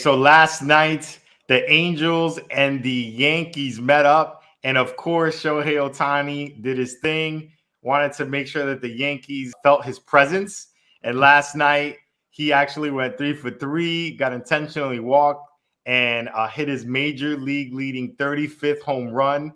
so last night the Angels and the Yankees met up, and of course Shohei Ohtani did his thing. Wanted to make sure that the Yankees felt his presence, and last night he actually went 3 for 3, got intentionally walked, and hit his major league leading 35th home run.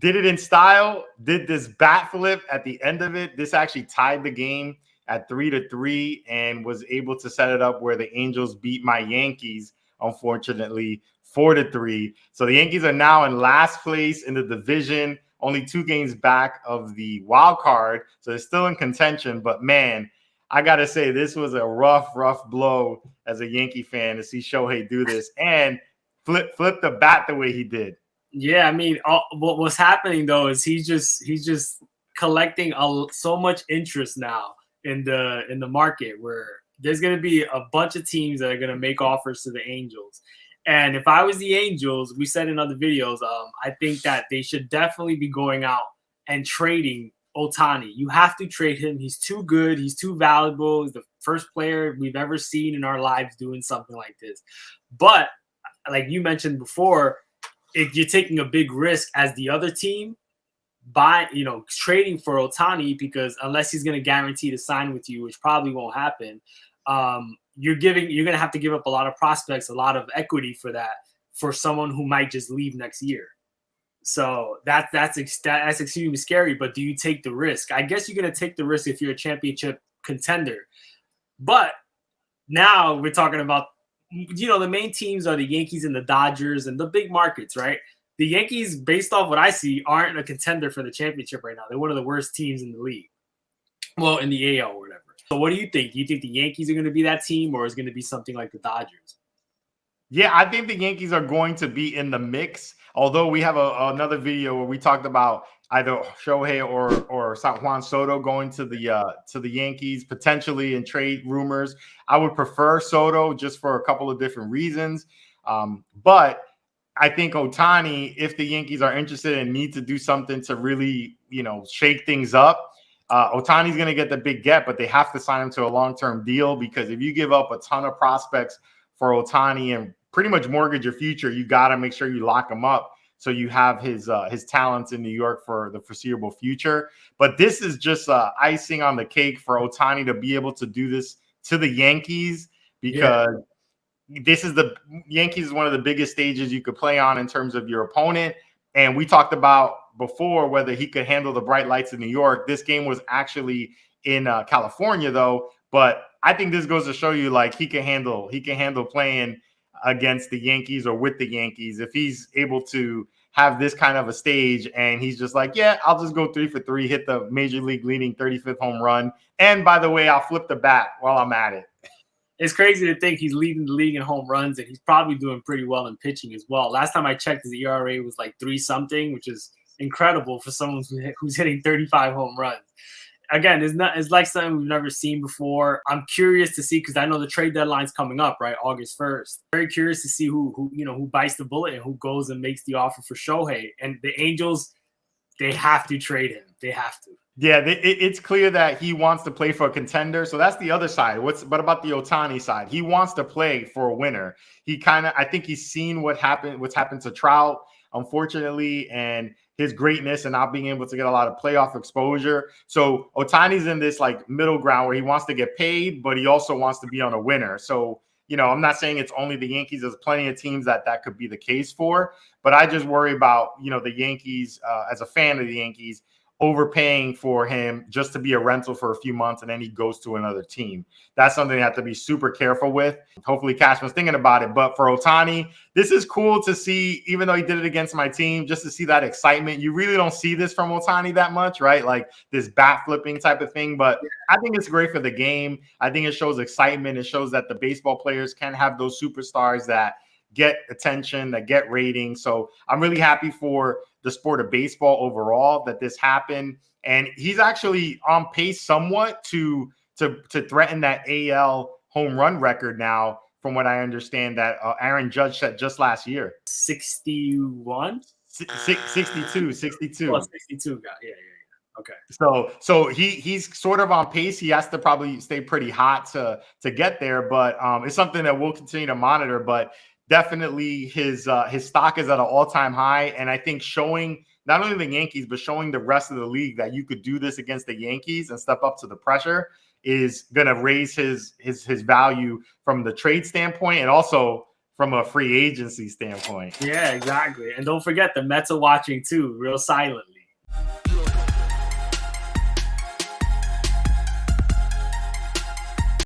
Did it in style. Did this bat flip at the end of it. This actually tied the game at 3-3 and was able to set it up where the Angels beat my Yankees, unfortunately, 4-3. So the Yankees are now in last place in the division, only 2 games back of the wild card. So they're still in contention. But man, I got to say, this was a rough blow as a Yankee fan to see Shohei do this and flip the bat the way he did. Yeah, I mean, what's happening though is he's just collecting so much interest now in the market, where there's going to be a bunch of teams that are going to make offers to the Angels. And if I was the Angels, we said in other videos, I think that they should definitely be going out and trading Ohtani. You have to trade him. He's too good. He's too valuable. He's the first player we've ever seen in our lives doing something like this. But like you mentioned before, if you're taking a big risk as the other team by trading for Ohtani, because unless he's going to guarantee to sign with you, which probably won't happen, you're going to have to give up a lot of prospects, a lot of equity for someone who might just leave next year. So that's extremely scary. But do you take the risk? I guess you're going to take the risk if you're a championship contender. But now we're talking about, the main teams are the Yankees and the Dodgers and the big markets, right? The Yankees, based off what I see, aren't a contender for the championship right now. They're one of the worst teams in the league. Well, in the AL or whatever. So what do you think? Do you think the Yankees are going to be that team, or is it going to be something like the Dodgers? Yeah, I think the Yankees are going to be in the mix. Although we have another video where we talked about either Shohei or Juan Soto going to the Yankees potentially in trade rumors. I would prefer Soto just for a couple of different reasons. But I think Ohtani, if the Yankees are interested and need to do something to really, shake things up, Ohtani's going to get the big get, but they have to sign him to a long-term deal, because if you give up a ton of prospects for Ohtani and pretty much mortgage your future, you got to make sure you lock him up so you have his talents in New York for the foreseeable future. But this is just icing on the cake for Ohtani to be able to do this to the Yankees, because this is the Yankees is one of the biggest stages you could play on in terms of your opponent. And we talked about before whether he could handle the bright lights in New York. This game was actually in California, though. But I think this goes to show you, like, he can handle playing against the Yankees or with the Yankees if he's able to have this kind of a stage. And he's just like, yeah, I'll just go 3 for 3, hit the major league leading 35th home run. And by the way, I'll flip the bat while I'm at it. It's crazy to think he's leading the league in home runs, and he's probably doing pretty well in pitching as well. Last time I checked, his ERA was like 3-something, which is incredible for someone who's hitting 35 home runs. Again, it's like something we've never seen before. I'm curious to see, because I know the trade deadline's coming up, right, August 1st. Very curious to see who bites the bullet and who goes and makes the offer for Shohei. And the Angels, they have to trade him. They have to. Yeah, it's clear that he wants to play for a contender. So that's the other side. What about the Ohtani side? He wants to play for a winner. I think he's seen what's happened to Trout, unfortunately, and his greatness and not being able to get a lot of playoff exposure. So Ohtani's in this like middle ground where he wants to get paid, but he also wants to be on a winner. So, I'm not saying it's only the Yankees. There's plenty of teams that could be the case for. But I just worry about, the Yankees, as a fan of the Yankees, overpaying for him just to be a rental for a few months and then he goes to another team. That's something you have to be super careful with. Hopefully Cashman's thinking about it. But for Ohtani, this is cool to see, even though he did it against my team, just to see that excitement. You really don't see this from Ohtani that much, right? Like this bat flipping type of thing. But I think it's great for the game. I think it shows excitement. It shows that the baseball players can have those superstars that get attention, that get ratings. So I'm really happy for the sport of baseball overall that this happened. And he's actually on pace somewhat to threaten that AL home run record now, from what I understand, that Aaron Judge set just last year. 61? 62. Oh, 62. Yeah. Okay. So he's sort of on pace. He has to probably stay pretty hot to get there, but it's something that we'll continue to monitor. But definitely his stock is at an all-time high. And I think showing not only the Yankees, but showing the rest of the league that you could do this against the Yankees and step up to the pressure is going to raise his value from the trade standpoint and also from a free agency standpoint. Yeah, exactly. And don't forget the Mets are watching too, real silently.